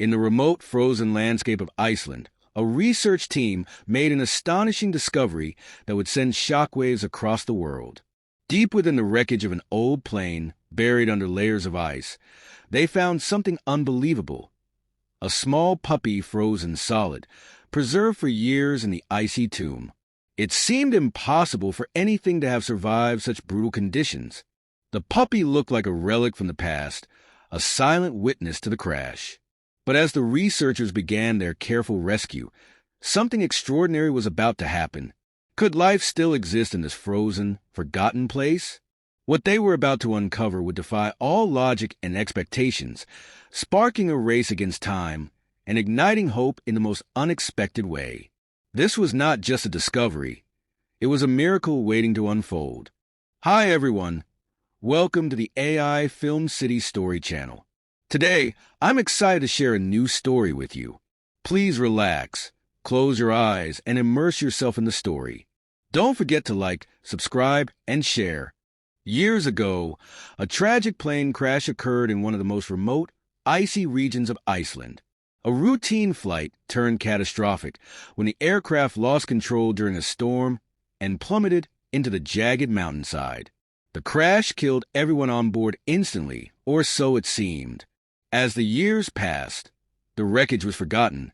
In the remote, frozen landscape of Iceland, a research team made an astonishing discovery that would send shockwaves across the world. Deep within the wreckage of an old plane, buried under layers of ice, they found something unbelievable. A small puppy frozen solid, preserved for years in the icy tomb. It seemed impossible for anything to have survived such brutal conditions. The puppy looked like a relic from the past, a silent witness to the crash. But as the researchers began their careful rescue, something extraordinary was about to happen. Could life still exist in this frozen, forgotten place? What they were about to uncover would defy all logic and expectations, sparking a race against time and igniting hope in the most unexpected way. This was not just a discovery. It was a miracle waiting to unfold. Hi, everyone. Welcome to the AI Film City Story Channel. Today, I'm excited to share a new story with you. Please relax, close your eyes, and immerse yourself in the story. Don't forget to like, subscribe, and share. Years ago, a tragic plane crash occurred in one of the most remote, icy regions of Iceland. A routine flight turned catastrophic when the aircraft lost control during a storm and plummeted into the jagged mountainside. The crash killed everyone on board instantly, or so it seemed. As the years passed, the wreckage was forgotten,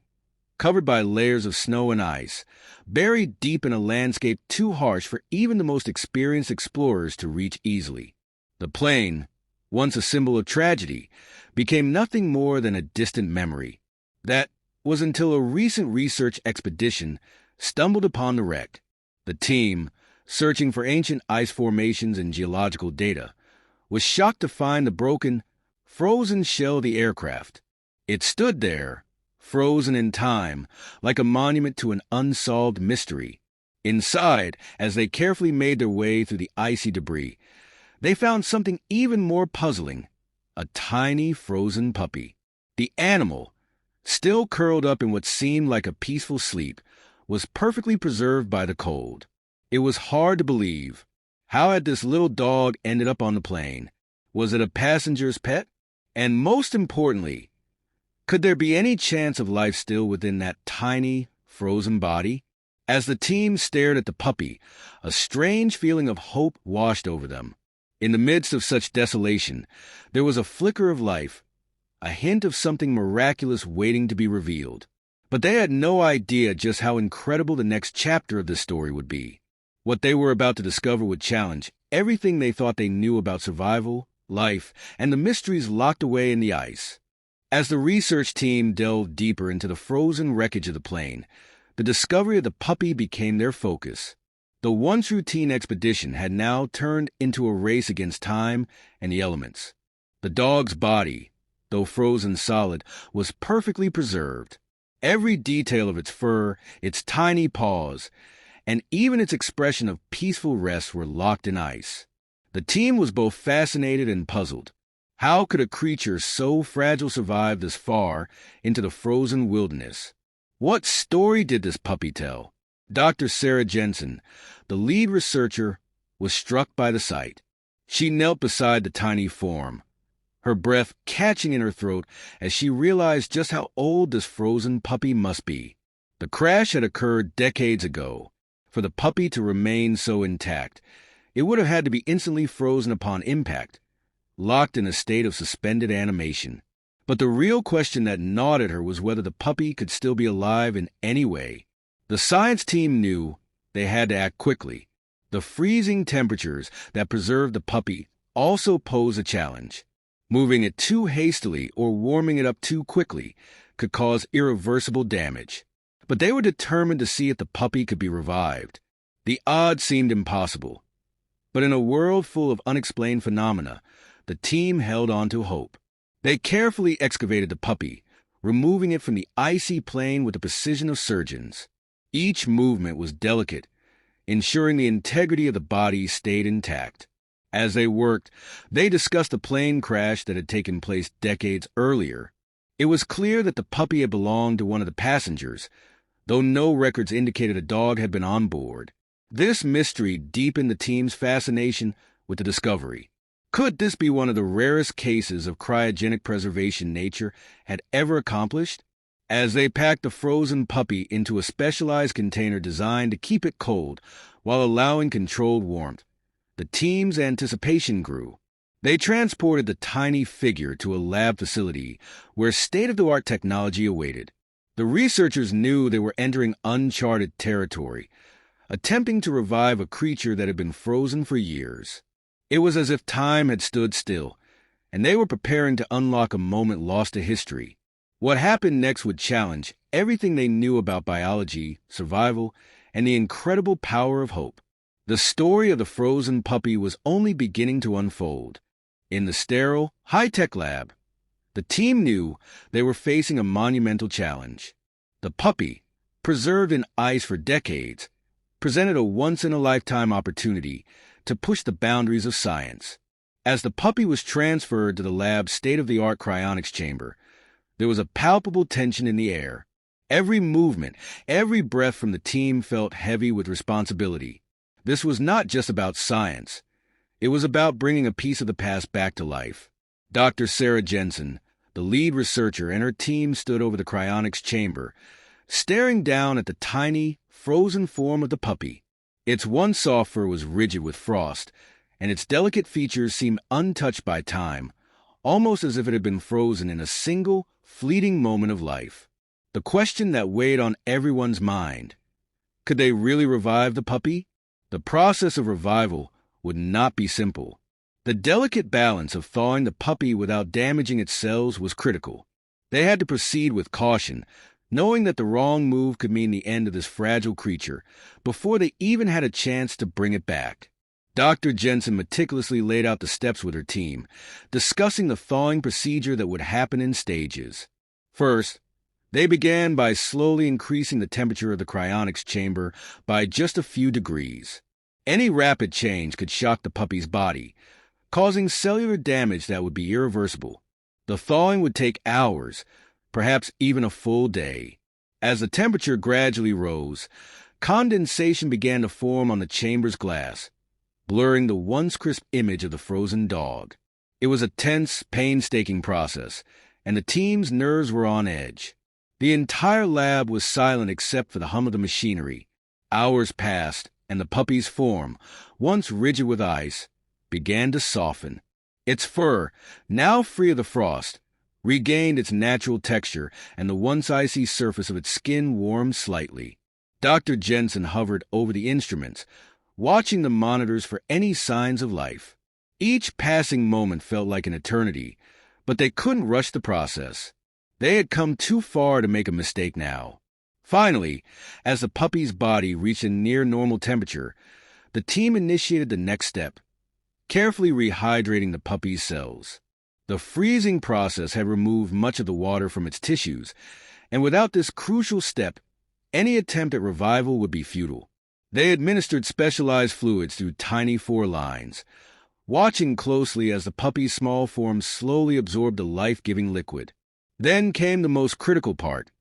covered by layers of snow and ice, buried deep in a landscape too harsh for even the most experienced explorers to reach easily. The plane, once a symbol of tragedy, became nothing more than a distant memory. That was until a recent research expedition stumbled upon the wreck. The team, searching for ancient ice formations and geological data, was shocked to find the broken, frozen shell of the aircraft. It stood there, frozen in time, like a monument to an unsolved mystery. Inside, as they carefully made their way through the icy debris, they found something even more puzzling: a tiny frozen puppy. The animal, still curled up in what seemed like a peaceful sleep, was perfectly preserved by the cold. It was hard to believe. How had this little dog ended up on the plane? Was it a passenger's pet? And most importantly, could there be any chance of life still within that tiny, frozen body? As the team stared at the puppy, a strange feeling of hope washed over them. In the midst of such desolation, there was a flicker of life, a hint of something miraculous waiting to be revealed. But they had no idea just how incredible the next chapter of this story would be. What they were about to discover would challenge everything they thought they knew about survival, life, and the mysteries locked away in the ice. As the research team delved deeper into the frozen wreckage of the plane, the discovery of the puppy became their focus. The once routine expedition had now turned into a race against time and the elements. The dog's body, though frozen solid, was perfectly preserved. Every detail of its fur, its tiny paws, and even its expression of peaceful rest were locked in ice. The team was both fascinated and puzzled. How could a creature so fragile survive this far into the frozen wilderness? What story did this puppy tell? Dr. Sarah Jensen, the lead researcher, was struck by the sight. She knelt beside the tiny form, her breath catching in her throat as she realized just how old this frozen puppy must be. The crash had occurred decades ago. For the puppy to remain so intact, it would have had to be instantly frozen upon impact, locked in a state of suspended animation. But the real question that gnawed at her was whether the puppy could still be alive in any way. The science team knew they had to act quickly. The freezing temperatures that preserved the puppy also posed a challenge. Moving it too hastily or warming it up too quickly could cause irreversible damage. But they were determined to see if the puppy could be revived. The odds seemed impossible. But in a world full of unexplained phenomena, the team held on to hope. They carefully excavated the puppy, removing it from the icy plain with the precision of surgeons. Each movement was delicate, ensuring the integrity of the body stayed intact. As they worked, they discussed the plane crash that had taken place decades earlier. It was clear that the puppy had belonged to one of the passengers, though no records indicated a dog had been on board. This mystery deepened the team's fascination with the discovery. Could this be one of the rarest cases of cryogenic preservation nature had ever accomplished? As they packed the frozen puppy into a specialized container designed to keep it cold while allowing controlled warmth, the team's anticipation grew. They transported the tiny figure to a lab facility where state-of-the-art technology awaited. The researchers knew they were entering uncharted territory, attempting to revive a creature that had been frozen for years. It was as if time had stood still, and they were preparing to unlock a moment lost to history. What happened next would challenge everything they knew about biology, survival, and the incredible power of hope. The story of the frozen puppy was only beginning to unfold. In the sterile, high-tech lab, the team knew they were facing a monumental challenge. The puppy, preserved in ice for decades, presented a once-in-a-lifetime opportunity to push the boundaries of science. As the puppy was transferred to the lab's state-of-the-art cryonics chamber, there was a palpable tension in the air. Every movement, every breath from the team felt heavy with responsibility. This was not just about science. It was about bringing a piece of the past back to life. Dr. Sarah Jensen, the lead researcher, and her team stood over the cryonics chamber, staring down at the tiny, frozen form of the puppy. Its one soft fur was rigid with frost, and its delicate features seemed untouched by time, almost as if it had been frozen in a single, fleeting moment of life. The question that weighed on everyone's mind: could they really revive the puppy? The process of revival would not be simple. The delicate balance of thawing the puppy without damaging its cells was critical. They had to proceed with caution, knowing that the wrong move could mean the end of this fragile creature before they even had a chance to bring it back. Dr. Jensen meticulously laid out the steps with her team, discussing the thawing procedure that would happen in stages. First, they began by slowly increasing the temperature of the cryonics chamber by just a few degrees. Any rapid change could shock the puppy's body, causing cellular damage that would be irreversible. The thawing would take hours, perhaps even a full day. As the temperature gradually rose, condensation began to form on the chamber's glass, blurring the once crisp image of the frozen dog. It was a tense, painstaking process, and the team's nerves were on edge. The entire lab was silent except for the hum of the machinery. Hours passed, and the puppy's form, once rigid with ice, began to soften. Its fur, now free of the frost, regained its natural texture, and the once icy surface of its skin warmed slightly. Dr. Jensen hovered over the instruments, watching the monitors for any signs of life. Each passing moment felt like an eternity, but they couldn't rush the process. They had come too far to make a mistake now. Finally, as the puppy's body reached a near-normal temperature, the team initiated the next step, carefully rehydrating the puppy's cells. The freezing process had removed much of the water from its tissues, and without this crucial step, any attempt at revival would be futile. They administered specialized fluids through tiny four lines, watching closely as the puppy's small form slowly absorbed the life-giving liquid. Then came the most critical part,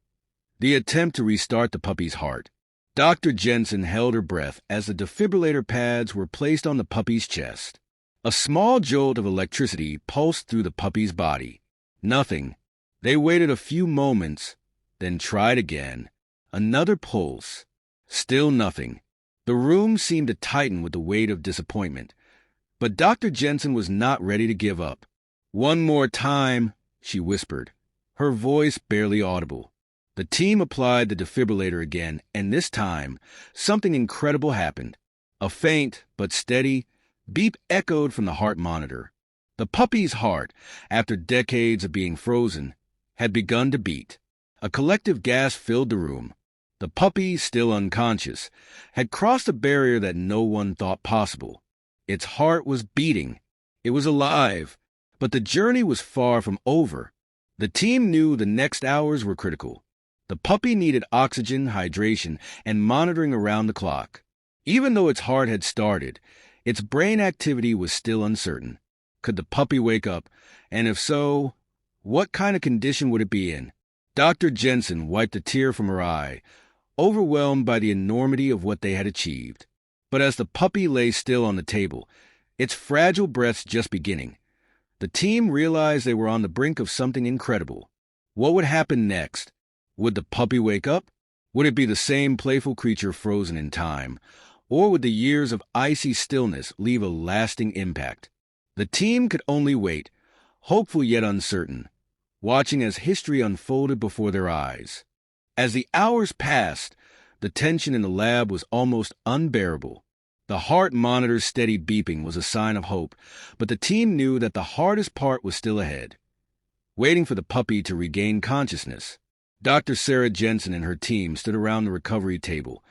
the attempt to restart the puppy's heart. Dr. Jensen held her breath as the defibrillator pads were placed on the puppy's chest. A small jolt of electricity pulsed through the puppy's body. Nothing. They waited a few moments, then tried again. Another pulse. Still nothing. The room seemed to tighten with the weight of disappointment. But Dr. Jensen was not ready to give up. "One more time," she whispered, her voice barely audible. The team applied the defibrillator again, and this time, something incredible happened. A faint but steady beep echoed from the heart monitor. The puppy's heart, after decades of being frozen, had begun to beat. A collective gasp filled the room. The puppy, still unconscious, had crossed a barrier that no one thought possible. Its heart was beating. It was alive. But the journey was far from over. The team knew the next hours were critical. The puppy needed oxygen, hydration, and monitoring around the clock. Even though its heart had started, its brain activity was still uncertain. Could the puppy wake up? And if so, what kind of condition would it be in? Dr. Jensen wiped a tear from her eye, overwhelmed by the enormity of what they had achieved. But as the puppy lay still on the table, its fragile breaths just beginning. The team realized they were on the brink of something incredible. What would happen next? Would the puppy wake up? Would it be the same playful creature frozen in time? Or would the years of icy stillness leave a lasting impact? The team could only wait, hopeful yet uncertain, watching as history unfolded before their eyes. As the hours passed, the tension in the lab was almost unbearable. The heart monitor's steady beeping was a sign of hope, but the team knew that the hardest part was still ahead. Waiting for the puppy to regain consciousness, Dr. Sarah Jensen and her team stood around the recovery table,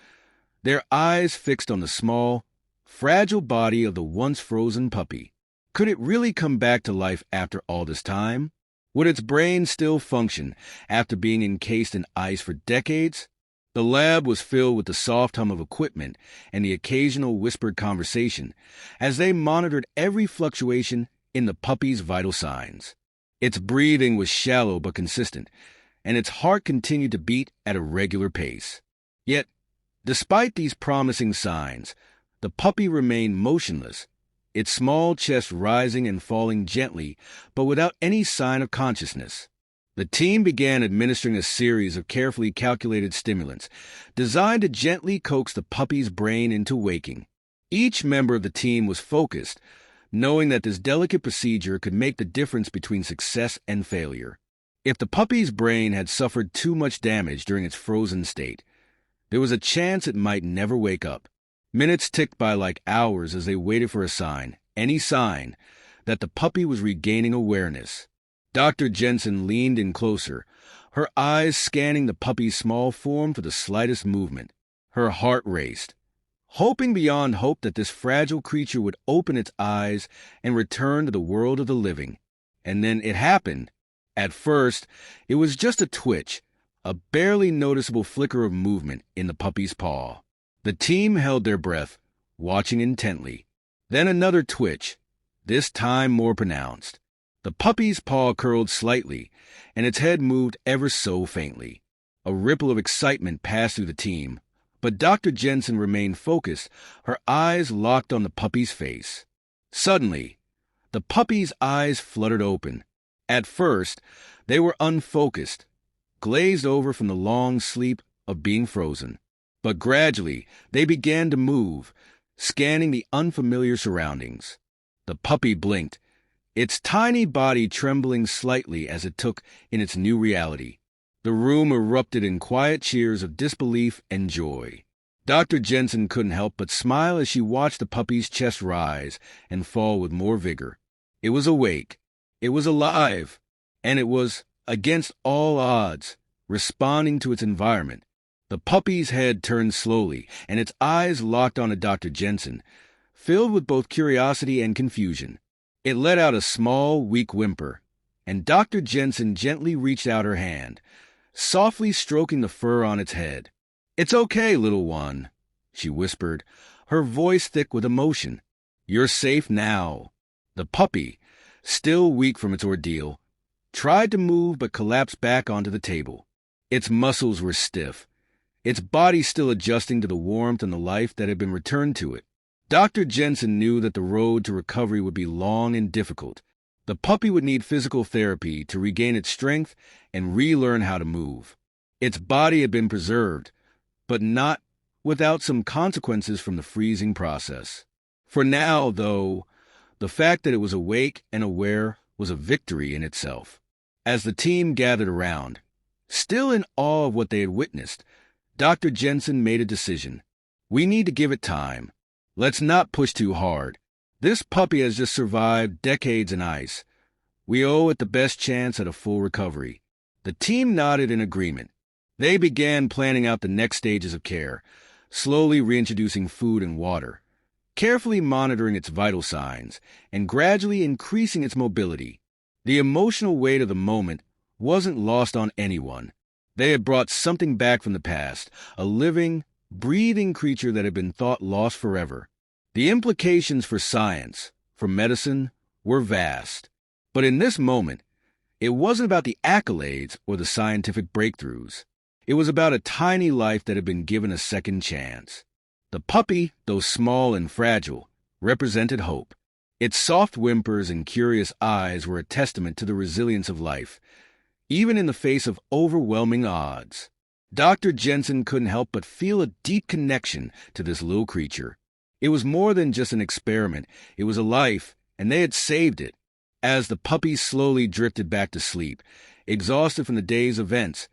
their eyes fixed on the small, fragile body of the once frozen puppy. Could it really come back to life after all this time? Would its brain still function after being encased in ice for decades? The lab was filled with the soft hum of equipment and the occasional whispered conversation as they monitored every fluctuation in the puppy's vital signs. Its breathing was shallow but consistent, and its heart continued to beat at a regular pace. Yet, despite these promising signs, the puppy remained motionless, its small chest rising and falling gently, but without any sign of consciousness. The team began administering a series of carefully calculated stimulants designed to gently coax the puppy's brain into waking. Each member of the team was focused, knowing that this delicate procedure could make the difference between success and failure. If the puppy's brain had suffered too much damage during its frozen state, there was a chance it might never wake up. Minutes ticked by like hours as they waited for a sign, any sign, that the puppy was regaining awareness. Dr. Jensen leaned in closer, her eyes scanning the puppy's small form for the slightest movement. Her heart raced, hoping beyond hope that this fragile creature would open its eyes and return to the world of the living. And then it happened. At first, it was just a twitch, a barely noticeable flicker of movement in the puppy's paw. The team held their breath, watching intently. Then another twitch, this time more pronounced. The puppy's paw curled slightly, and its head moved ever so faintly. A ripple of excitement passed through the team, but Dr. Jensen remained focused, her eyes locked on the puppy's face. Suddenly, the puppy's eyes fluttered open. At first, they were unfocused, glazed over from the long sleep of being frozen. But gradually, they began to move, scanning the unfamiliar surroundings. The puppy blinked, its tiny body trembling slightly as it took in its new reality. The room erupted in quiet cheers of disbelief and joy. Dr. Jensen couldn't help but smile as she watched the puppy's chest rise and fall with more vigor. It was awake, it was alive, and it was, against all odds, responding to its environment. The puppy's head turned slowly, and its eyes locked onto Dr. Jensen, filled with both curiosity and confusion. It let out a small, weak whimper, and Dr. Jensen gently reached out her hand, softly stroking the fur on its head. "It's okay, little one," she whispered, her voice thick with emotion. "You're safe now." The puppy, still weak from its ordeal, tried to move but collapsed back onto the table. Its muscles were stiff, its body still adjusting to the warmth and the life that had been returned to it. Dr. Jensen knew that the road to recovery would be long and difficult. The puppy would need physical therapy to regain its strength and relearn how to move. Its body had been preserved, but not without some consequences from the freezing process. For now, though, the fact that it was awake and aware was a victory in itself. As the team gathered around, still in awe of what they had witnessed, Dr. Jensen made a decision. We need to give it time. Let's not push too hard. This puppy has just survived decades in ice. We owe it the best chance at a full recovery. The team nodded in agreement. They began planning out the next stages of care, slowly reintroducing food and water, carefully monitoring its vital signs, and gradually increasing its mobility. The emotional weight of the moment wasn't lost on anyone. They had brought something back from the past, a living, breathing creature that had been thought lost forever. The implications for science, for medicine, were vast. But in this moment, it wasn't about the accolades or the scientific breakthroughs. It was about a tiny life that had been given a second chance. The puppy, though small and fragile, represented hope. Its soft whimpers and curious eyes were a testament to the resilience of life, even in the face of overwhelming odds. Dr. Jensen couldn't help but feel a deep connection to this little creature. It was more than just an experiment. It was a life, and they had saved it. As the puppy slowly drifted back to sleep, exhausted from the day's events,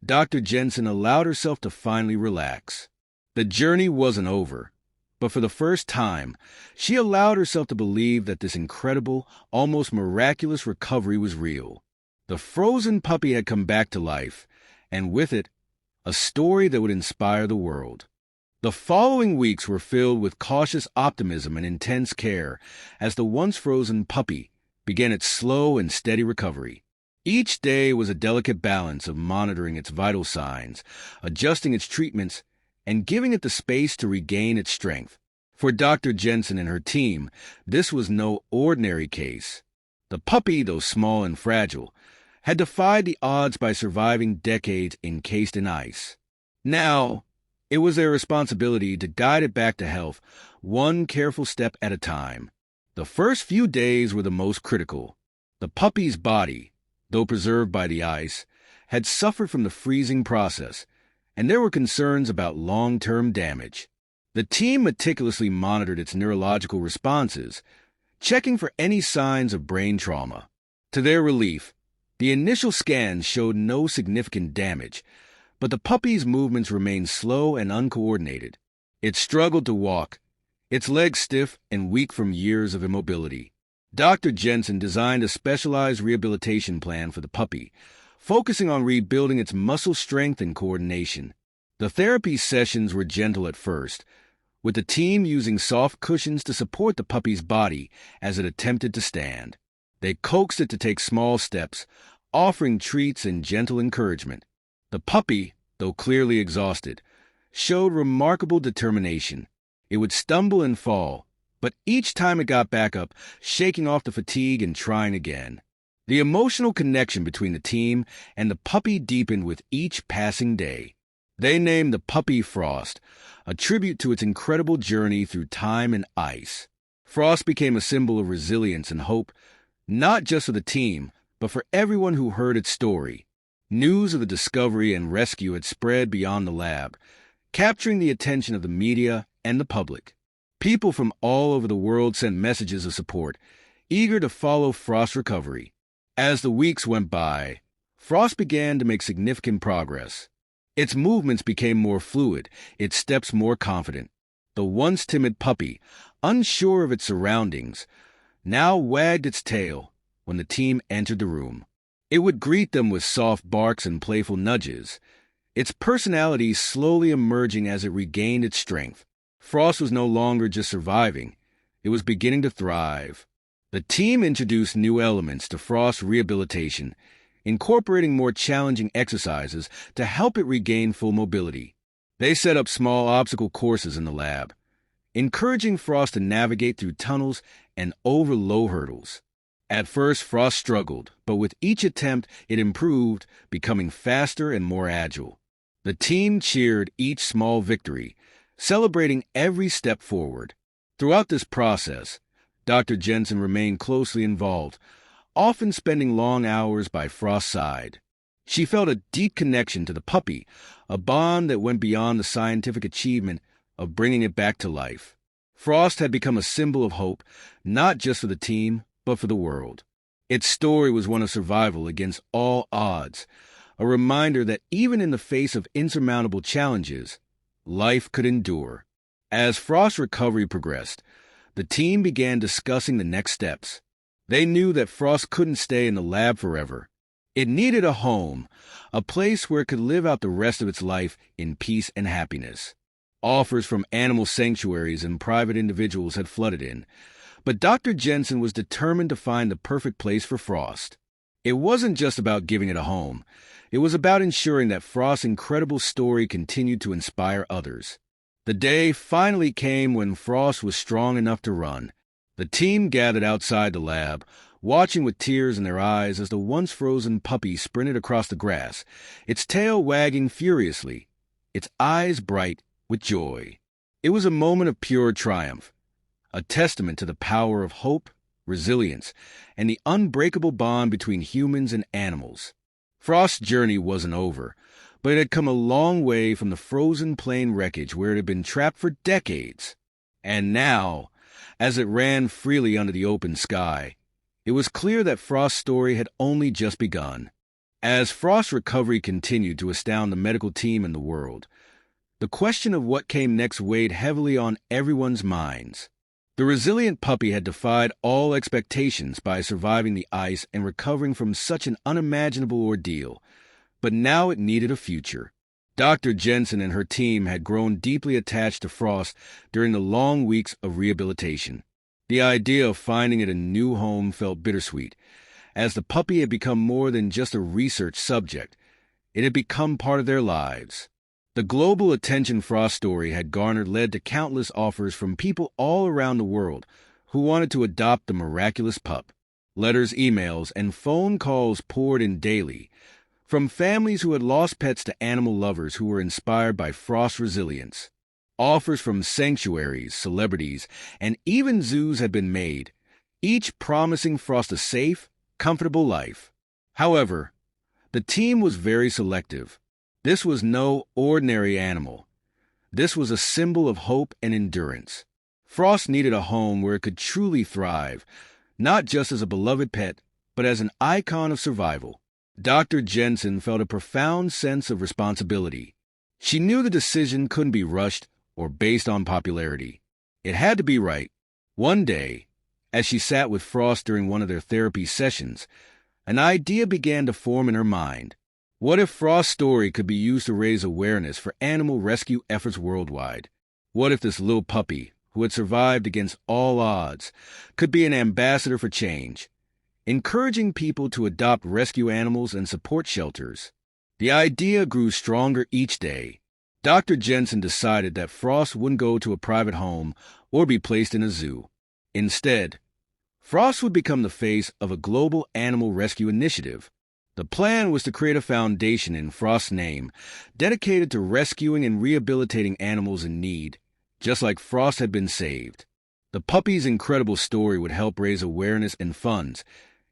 Dr. Jensen allowed herself to finally relax. The journey wasn't over, but for the first time, she allowed herself to believe that this incredible, almost miraculous recovery was real. The frozen puppy had come back to life, and with it, a story that would inspire the world. The following weeks were filled with cautious optimism and intense care as the once frozen puppy began its slow and steady recovery. Each day was a delicate balance of monitoring its vital signs, adjusting its treatments, and giving it the space to regain its strength. For Dr. Jensen and her team, this was no ordinary case. The puppy, though small and fragile, had defied the odds by surviving decades encased in ice. Now, it was their responsibility to guide it back to health, one careful step at a time. The first few days were the most critical. The puppy's body, though preserved by the ice, had suffered from the freezing process, and there were concerns about long-term damage. The team meticulously monitored its neurological responses, checking for any signs of brain trauma. To their relief, the initial scans showed no significant damage, but the puppy's movements remained slow and uncoordinated. It struggled to walk, its legs stiff and weak from years of immobility. Dr. Jensen designed a specialized rehabilitation plan for the puppy, focusing on rebuilding its muscle strength and coordination. The therapy sessions were gentle at first, with the team using soft cushions to support the puppy's body as it attempted to stand. They coaxed it to take small steps, offering treats and gentle encouragement. The puppy, though clearly exhausted, showed remarkable determination. It would stumble and fall, but each time it got back up, shaking off the fatigue and trying again. The emotional connection between the team and the puppy deepened with each passing day. They named the puppy Frost, a tribute to its incredible journey through time and ice. Frost became a symbol of resilience and hope, not just for the team, but for everyone who heard its story. News of the discovery and rescue had spread beyond the lab, capturing the attention of the media and the public. People from all over the world sent messages of support, eager to follow Frost's recovery. As the weeks went by, Frost began to make significant progress. Its movements became more fluid, its steps more confident. The once timid puppy, unsure of its surroundings, now wagged its tail when the team entered the room. It would greet them with soft barks and playful nudges, its personality slowly emerging as it regained its strength. Frost was no longer just surviving, it was beginning to thrive. The team introduced new elements to Frost's rehabilitation, incorporating more challenging exercises to help it regain full mobility. They set up small obstacle courses in the lab, encouraging Frost to navigate through tunnels and over low hurdles. At first, Frost struggled, but with each attempt, it improved, becoming faster and more agile. The team cheered each small victory, celebrating every step forward. Throughout this process, Dr. Jensen remained closely involved, often spending long hours by Frost's side. She felt a deep connection to the puppy, a bond that went beyond the scientific achievement of bringing it back to life. Frost had become a symbol of hope, not just for the team, but for the world. Its story was one of survival against all odds, a reminder that even in the face of insurmountable challenges, life could endure. As Frost's recovery progressed, the team began discussing the next steps. They knew that Frost couldn't stay in the lab forever. It needed a home, a place where it could live out the rest of its life in peace and happiness. Offers from animal sanctuaries and private individuals had flooded in, but Dr. Jensen was determined to find the perfect place for Frost. It wasn't just about giving it a home. It was about ensuring that Frost's incredible story continued to inspire others. The day finally came when Frost was strong enough to run. The team gathered outside the lab, watching with tears in their eyes as the once frozen puppy sprinted across the grass, its tail wagging furiously, its eyes bright with joy. It was a moment of pure triumph, a testament to the power of hope, resilience, and the unbreakable bond between humans and animals. Frost's journey wasn't over, but it had come a long way from the frozen plane wreckage where it had been trapped for decades. And now, as it ran freely under the open sky, it was clear that Frost's story had only just begun. As Frost's recovery continued to astound the medical team and the world, the question of what came next weighed heavily on everyone's minds. The resilient puppy had defied all expectations by surviving the ice and recovering from such an unimaginable ordeal, but now it needed a future. Dr. Jensen and her team had grown deeply attached to Frost during the long weeks of rehabilitation. The idea of finding it a new home felt bittersweet, as the puppy had become more than just a research subject. It had become part of their lives. The global attention Frost's story had garnered led to countless offers from people all around the world who wanted to adopt the miraculous pup. Letters, emails, and phone calls poured in daily, from families who had lost pets to animal lovers who were inspired by Frost's resilience. Offers from sanctuaries, celebrities, and even zoos had been made, each promising Frost a safe, comfortable life. However, the team was very selective. This was no ordinary animal. This was a symbol of hope and endurance. Frost needed a home where it could truly thrive, not just as a beloved pet, but as an icon of survival. Dr. Jensen felt a profound sense of responsibility. She knew the decision couldn't be rushed or based on popularity. It had to be right. One day, as she sat with Frost during one of their therapy sessions, an idea began to form in her mind. What if Frost's story could be used to raise awareness for animal rescue efforts worldwide? What if this little puppy, who had survived against all odds, could be an ambassador for change, encouraging people to adopt rescue animals and support shelters? The idea grew stronger each day. Dr. Jensen decided that Frost wouldn't go to a private home or be placed in a zoo. Instead, Frost would become the face of a global animal rescue initiative. The plan was to create a foundation in Frost's name, dedicated to rescuing and rehabilitating animals in need, just like Frost had been saved. The puppy's incredible story would help raise awareness and funds,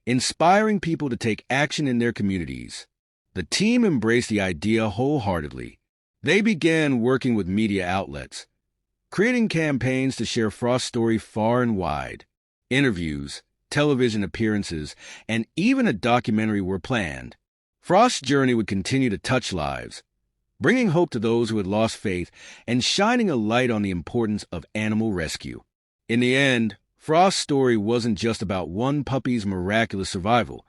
inspiring people to take action in their communities. The team embraced the idea wholeheartedly. They began working with media outlets, creating campaigns to share Frost's story far and wide. Interviews, television appearances, and even a documentary were planned. Frost's journey would continue to touch lives, bringing hope to those who had lost faith and shining a light on the importance of animal rescue. In the end, Frost's story wasn't just about one puppy's miraculous survival.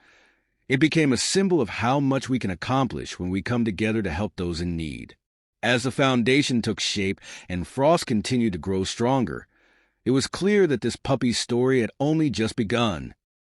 It became a symbol of how much we can accomplish when we come together to help those in need. As the foundation took shape and Frost continued to grow stronger, it was clear that this puppy's story had only just begun.